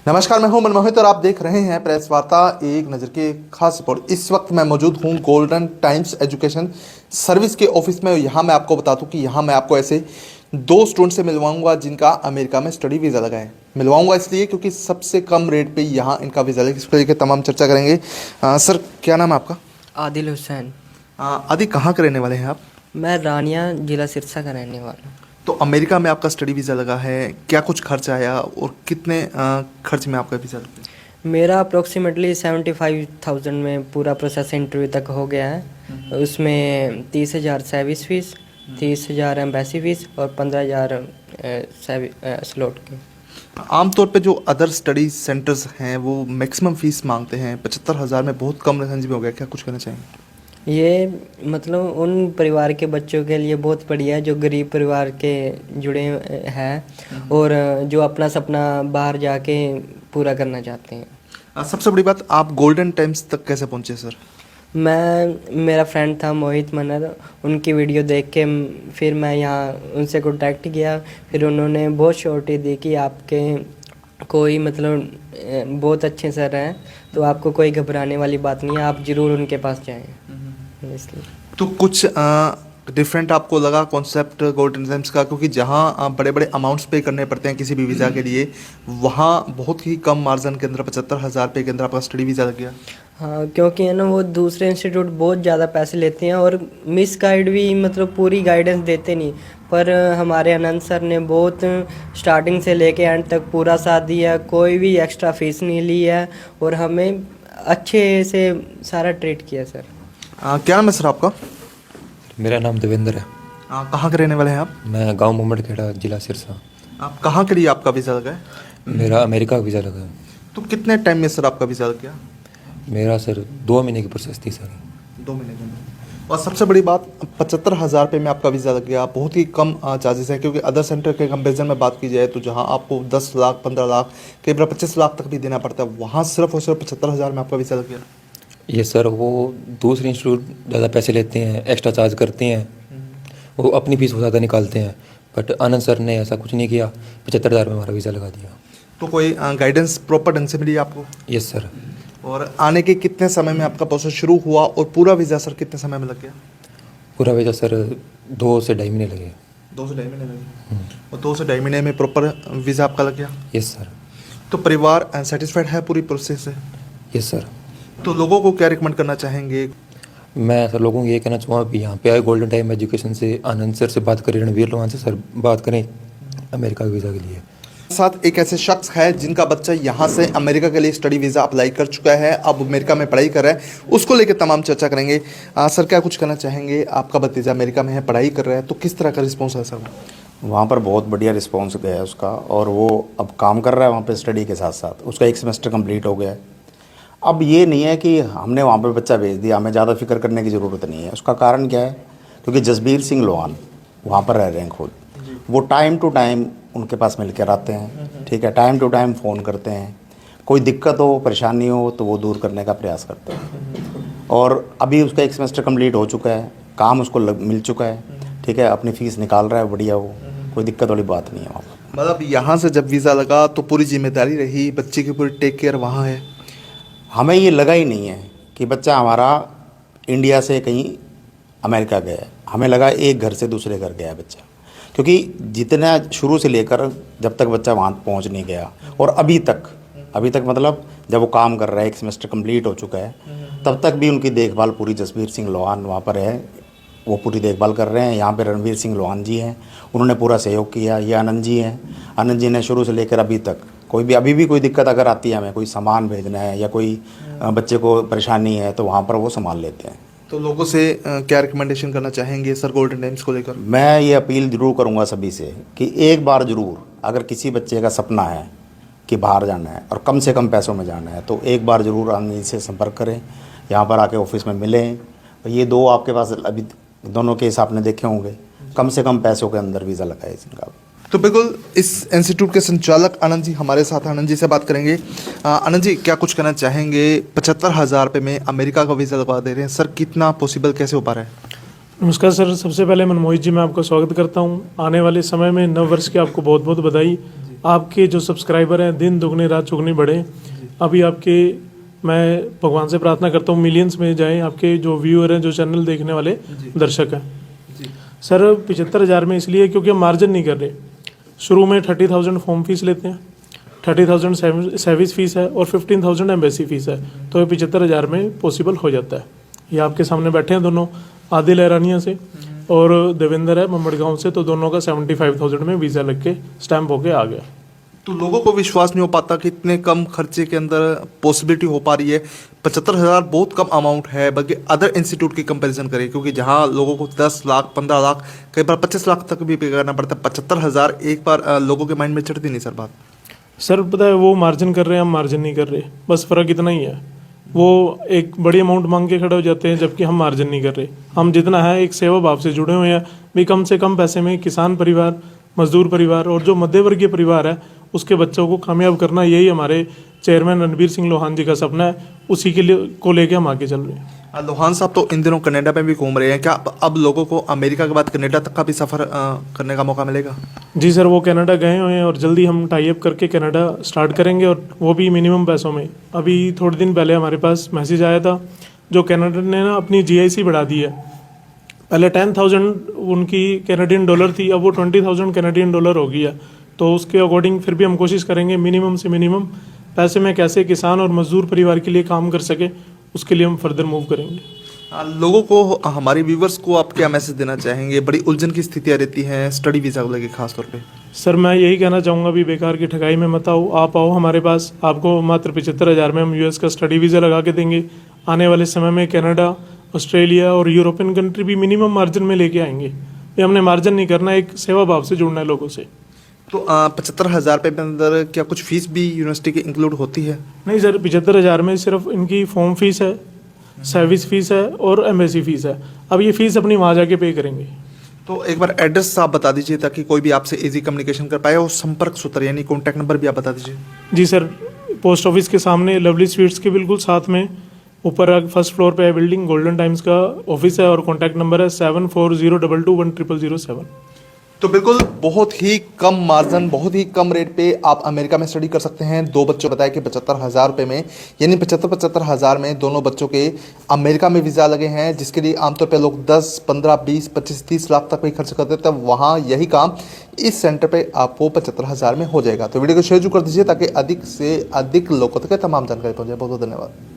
नमस्कार, मैं हूं मनमोहित और आप देख रहे हैं प्रेस वार्ता एक नज़र की खास रिपोर्ट। इस वक्त मैं मौजूद हूं गोल्डन टाइम्स एजुकेशन सर्विस के ऑफिस में। यहां मैं आपको बता दूं कि यहां मैं आपको ऐसे दो स्टूडेंट से मिलवाऊंगा जिनका अमेरिका में स्टडी वीज़ा लगा है। मिलवाऊंगा इसलिए क्योंकि सबसे कम रेट पे यहाँ इनका वीज़ा लगा। इसको लेकर तमाम चर्चा करेंगे। सर, क्या नाम है आपका? आदिल हुसैन। आदि, कहाँ के रहने वाले हैं आप? मैं रानिया जिला सिरसा का रहने वाला हूँ। तो अमेरिका में आपका स्टडी वीज़ा लगा है, क्या कुछ खर्च आया और कितने खर्च में आपका वीज़ा लगा? मेरा अप्रोक्सीमेटली 75,000 में पूरा प्रोसेस इंटरव्यू तक हो गया है। उसमें 30,000 सर्विस फीस, 30,000 एम्बेसी फीस और 15,000 स्लॉट की। आमतौर पे जो अदर स्टडी सेंटर्स हैं वो मैक्सिमम फीस मांगते हैं। 75,000 में बहुत कम रेंज में हो गया, क्या कुछ कहना चाहेंगे? ये मतलब उन परिवार के बच्चों के लिए बहुत बढ़िया है जो गरीब परिवार के जुड़े हैं और जो अपना सपना बाहर जाके पूरा करना चाहते हैं। सबसे बड़ी बात, आप गोल्डन टाइम्स तक कैसे पहुंचे सर? मेरा फ्रेंड था मोहित मनर, उनकी वीडियो देख के फिर मैं यहाँ उनसे कांटेक्ट किया। फिर उन्होंने बहुत श्योरिटी दी कि आपके कोई मतलब बहुत अच्छे सर हैं, तो आपको कोई घबराने वाली बात नहीं है, आप ज़रूर उनके पास जाएं। इसलिए तो कुछ डिफरेंट आपको लगा कॉन्सेप्ट गोल्डन टाइम्स का? क्योंकि जहाँ बड़े बड़े अमाउंट्स पे करने पड़ते हैं किसी भी वीज़ा के लिए, वहाँ बहुत ही कम मार्जिन के अंदर 75,000 रुपये के अंदर आपका स्टडी वीज़ा लग गया। हाँ, क्योंकि है ना वो दूसरे इंस्टीट्यूट बहुत ज़्यादा पैसे लेते हैं और मिस गाइड भी मतलब पूरी गाइडेंस देते नहीं। पर हमारे आनंद सर ने बहुत स्टार्टिंग से लेके एंड तक पूरा साथ दिया, कोई भी एक्स्ट्रा फीस नहीं ली है और हमें अच्छे से सारा ट्रीट किया सर। क्या नाम है सर आपका? मेरा नाम देवेंद्र है। कहाँ के रहने वाले हैं आप? मैं गांव मोमड़खेड़ा, जिला सिरसा। आप कहाँ के लिए आपका वीज़ा लगा है? मेरा अमेरिका का वीज़ा लगा है। तो कितने टाइम में सर आपका वीज़ा लग गया? मेरा सर 2 महीने की प्रोसेस थी सर। 2 महीने के अंदर। और सबसे बड़ी बात, 75,000 रुपये में आपका वीज़ा लग गया। बहुत ही कम चार्जेस है, क्योंकि अदर सेंटर के कंपेरिजन में बात की जाए तो जहाँ आपको 10 लाख 15 लाख कई बार 25 लाख तक भी देना पड़ता है, वहाँ सिर्फ और सिर्फ 75,000 में आपका वीज़ा लग गया। ये सर वो दूसरे इंस्टीट्यूट ज़्यादा पैसे लेते हैं, एक्स्ट्रा चार्ज करते हैं, वो अपनी फीस ज़्यादा निकालते हैं। बट आनंद सर ने ऐसा कुछ नहीं किया, 75,000 में हमारा वीज़ा लगा दिया। तो कोई गाइडेंस प्रॉपर ढंग से मिली आपको? Yes sir. और आने के कितने समय में आपका प्रोसेस शुरू हुआ और पूरा वीज़ा सर कितने समय में लग गया? पूरा वीज़ा सर 2 से ढाई महीने लगे। 2 से ढाई महीने लगे। और 2 से ढाई महीने में प्रॉपर वीज़ा आपका लग गया? Yes sir. तो परिवार सेटिस्फाइड है पूरी प्रोसेस से? Yes sir. तो लोगों को क्या रिकमेंड करना चाहेंगे? मैं सर लोगों को ये कहना चाहूँगा कि यहाँ पे आए गोल्डन टाइम एजुकेशन से, आनंद सर से बात करें, रणवीर लोहान से सर बात करें अमेरिका वीज़ा के लिए। साथ एक ऐसे शख्स है जिनका बच्चा यहाँ से अमेरिका के लिए स्टडी वीज़ा अप्लाई कर चुका है, अब अमेरिका में पढ़ाई कर रहा है, उसको लेकर तमाम चर्चा करेंगे। सर, क्या कुछ कहना चाहेंगे? आपका भतीजा अमेरिका में है, पढ़ाई कर रहा है, तो किस तरह का रिस्पॉन्स है सर? वहाँ पर बहुत बढ़िया रिस्पॉन्स गया है उसका, और वो अब काम कर रहा है वहाँ पे स्टडी के साथ साथ। उसका 1 सेमेस्टर कंप्लीट हो गया है। अब ये नहीं है कि हमने वहाँ पे बच्चा भेज दिया, हमें ज़्यादा फिक्र करने की ज़रूरत नहीं है। उसका कारण क्या है, क्योंकि जसबीर सिंह लोहान वहाँ पर रह रहे हैं खुद, वो टाइम टू टाइम उनके पास मिल कर आते हैं, ठीक है, टाइम टू टाइम फ़ोन करते हैं, कोई दिक्कत हो परेशानी हो तो वो दूर करने का प्रयास करते हैं। और अभी उसका 1 सेमेस्टर कंप्लीट हो चुका है, काम उसको मिल चुका है, ठीक है, अपनी फ़ीस निकाल रहा है बढ़िया, वो कोई दिक्कत वाली बात नहीं है वहाँ पर। मतलब यहाँ से जब वीज़ा लगा तो पूरी जिम्मेदारी रही, बच्चे की पूरी टेक केयर वहाँ है? हमें ये लगा ही नहीं है कि बच्चा हमारा इंडिया से कहीं अमेरिका गया है। हमें लगा एक घर से दूसरे घर गया है बच्चा, क्योंकि जितना शुरू से लेकर जब तक बच्चा वहाँ पहुँच नहीं गया और अभी तक मतलब जब वो काम कर रहा है, 1 सेमेस्टर कंप्लीट हो चुका है, तब तक भी उनकी देखभाल पूरी जसबीर सिंह लोहान वहाँ पर है, वो पूरी देखभाल कर रहे हैं। यहाँ पे रणवीर सिंह लोहान जी हैं, उन्होंने पूरा सहयोग किया। ये आनंद जी हैं, आनंद जी ने शुरू से लेकर अभी तक अभी भी कोई दिक्कत अगर आती है, हमें कोई सामान भेजना है या कोई बच्चे को परेशानी है, तो वहाँ पर वो संभाल लेते हैं। तो लोगों से क्या रिकमेंडेशन करना चाहेंगे सर गोल्डन टाइम्स को लेकर? मैं ये अपील ज़रूर करूँगा सभी से कि एक बार ज़रूर, अगर किसी बच्चे का सपना है कि बाहर जाना है और कम से कम पैसों में जाना है, तो एक बार ज़रूर आनंद जी से संपर्क करें, यहाँ पर आके ऑफिस में मिलें। ये 2 आपके पास अभी दोनों केस आपने देखे होंगे, कम से कम पैसों के अंदर वीज़ा लगा है इनका। तो बिल्कुल इस इंस्टीट्यूट के संचालक आनंद जी हमारे साथ, आनंद जी से बात करेंगे। आनंद जी, क्या कुछ कहना चाहेंगे? 75,000 रुपये में अमेरिका का वीज़ा लगवा दे रहे हैं सर, कितना पॉसिबल, कैसे हो पा रहा है? नमस्कार सर, सबसे पहले मनमोहित जी मैं आपका स्वागत करता हूं। आने वाले समय में नव वर्ष की आपको बहुत बहुत बधाई। आपके जो सब्सक्राइबर हैं दिन दुगने रात चौगुने बढ़े। अभी आपके मैं भगवान से प्रार्थना करता हूँ मिलियंस में जाएं आपके जो व्यूअर हैं, जो चैनल देखने वाले दर्शक हैं। सर 75,000 में इसलिए क्योंकि हम मार्जिन नहीं कर रहे। शुरू में 30,000 फॉर्म फीस लेते हैं, 30,000 सर्विस फीस है और 15,000 एम्बेसी फीस है, तो ये 75,000 में पॉसिबल हो जाता है। ये आपके सामने बैठे हैं दोनों, आदिल लहरानिया से और देवेंद्र है ममड़गांव से, तो दोनों का 75,000 में वीज़ा लग के स्टैम्प होके आ गया। तो लोगों को विश्वास नहीं हो पाता कि इतने कम खर्चे के अंदर पॉसिबिलिटी हो पा रही है। 75,000 बहुत कम अमाउंट है, बल्कि अदर इंस्टीट्यूट की कंपैरिजन करें, क्योंकि जहां लोगों को 10 लाख 15 लाख कई बार 25 लाख तक भी पे करना पड़ता है। 75,000 एक बार लोगों के माइंड में चढ़ती नहीं सर बात। सर पता है वो मार्जिन कर रहे हैं, हम मार्जिन नहीं कर रहे, बस फ़र्क इतना ही है। वो एक बड़ी अमाउंट मांग के खड़े हो जाते हैं, जबकि हम मार्जिन नहीं कर रहे। हम जितना है एक सेवा भाव से जुड़े हुए हैं भी, कम से कम पैसे में किसान परिवार, मजदूर परिवार और जो मध्यवर्गीय परिवार है उसके बच्चों को कामयाब करना, यही हमारे चेयरमैन रणबीर सिंह लोहान जी का सपना है। उसी के लिए को लेके हम आगे चल रहे हैं। लोहान साहब तो इन दिनों कनाडा में भी घूम रहे हैं, क्या अब लोगों को अमेरिका के बाद कनाडा तक का भी सफ़र करने का मौका मिलेगा? जी सर, वो कनाडा गए हुए हैं और जल्दी हम टाई अप करके कनाडा स्टार्ट करेंगे, और वो भी मिनिमम पैसों में। अभी थोड़े दिन पहले हमारे पास मैसेज आया था, जो कनाडा ने ना अपनी GIC बढ़ा दी है। पहले 10,000 उनकी कैनेडियन डॉलर थी, अब वो 20,000 कैनेडियन डॉलर हो गई है। तो उसके अकॉर्डिंग फिर भी हम कोशिश करेंगे मिनिमम से मिनिमम पैसे में कैसे किसान और मजदूर परिवार के लिए काम कर सके, उसके लिए हम फर्दर मूव करेंगे। लोगों को, हमारे व्यूवर्स को आप क्या मैसेज देना चाहेंगे? बड़ी उलझन की स्थितियाँ रहती हैं स्टडी वीज़ा को लेकर खास तौर पे। सर मैं यही कहना चाहूँगा भी बेकार की ठगाई में मत आओ, आप आओ हमारे पास। आपको मात्र 75,000 में हम US का स्टडी वीज़ा लगा के देंगे। आने वाले समय में कनाडा, ऑस्ट्रेलिया और यूरोपियन कंट्री भी मिनिमम मार्जिन में लेके आएंगे। ये हमने मार्जिन नहीं करना, एक सेवा भाव से जुड़ना है लोगों से। तो 75,000 रुपये के अंदर क्या कुछ फीस भी यूनिवर्सिटी की इंक्लूड होती है? नहीं सर, 75,000 में सिर्फ इनकी फॉर्म फीस है, सर्विस फीस है और एम्बेसी फीस है। अब ये फीस अपनी वहाँ जाके पे करेंगे। तो एक बार एड्रेस आप बता दीजिए ताकि कोई भी आपसे इजी कम्युनिकेशन कर पाए, और संपर्क सूत्र यानी कॉन्टैक्ट नंबर भी आप बता दीजिए। जी सर, पोस्ट ऑफिस के सामने लवली स्वीट्स के बिल्कुल साथ में ऊपर फर्स्ट फ्लोर पे है बिल्डिंग, गोल्डन टाइम्स का ऑफिस है, और कॉन्टैक्ट नंबर है 7402210007। तो बिल्कुल बहुत ही कम मार्जिन, बहुत ही कम रेट पे आप अमेरिका में स्टडी कर सकते हैं। 2 बच्चों बताया कि 75,000 रुपये में, यानी 75,000 में दोनों बच्चों के अमेरिका में वीज़ा लगे हैं, जिसके लिए आमतौर पे लोग 10, 15, 20, 25, 30 लाख तक भी खर्च करते हैं। तब वहाँ यही काम इस सेंटर पे आपको 75,000 में हो जाएगा। तो वीडियो को शेयर जरूर कर दीजिए ताकि अधिक से अधिक लोगों तक तमाम जानकारी पहुँचे। बहुत बहुत धन्यवाद।